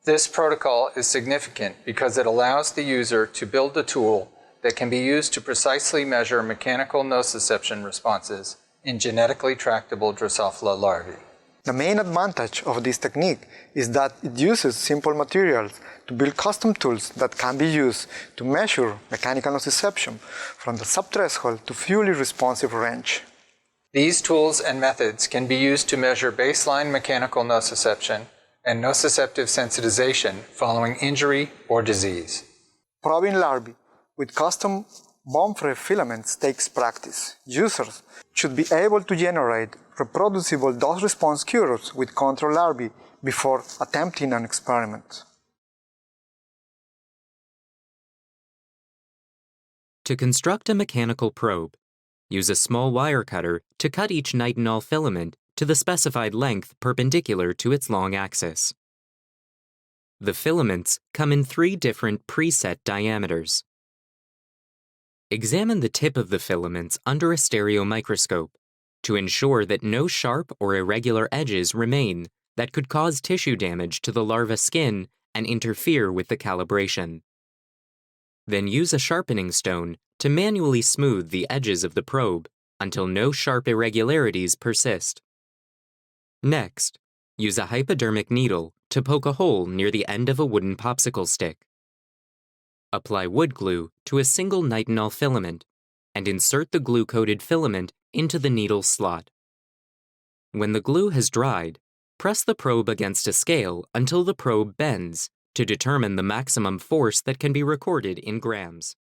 This protocol is significant because it allows the user to build a tool that can be used to precisely measure mechanical nociception responses in genetically tractable Drosophila larvae. The main advantage of this technique is that it uses simple materials to build custom tools that can be used to measure mechanical nociception from the subthreshold to fully responsive range. These tools and methods can be used to measure baseline mechanical nociception and nociceptive sensitization following injury or disease. Probing larvae with custom bone-free filaments takes practice. Users should be able to generate reproducible dose-response curves with control larvae before attempting an experiment. To construct a mechanical probe, use a small wire cutter to cut each nitinol filament to the specified length perpendicular to its long axis. The filaments come in 3 different preset diameters. Examine the tip of the filaments under a stereo microscope to ensure that no sharp or irregular edges remain that could cause tissue damage to the larva skin and interfere with the calibration. Then use a sharpening stone to manually smooth the edges of the probe until no sharp irregularities persist. Next, use a hypodermic needle to poke a hole near the end of a wooden popsicle stick. Apply wood glue to a single nitinol filament and insert the glue-coated filament into the needle slot. When the glue has dried, press the probe against a scale until the probe bends to determine the maximum force that can be recorded in grams.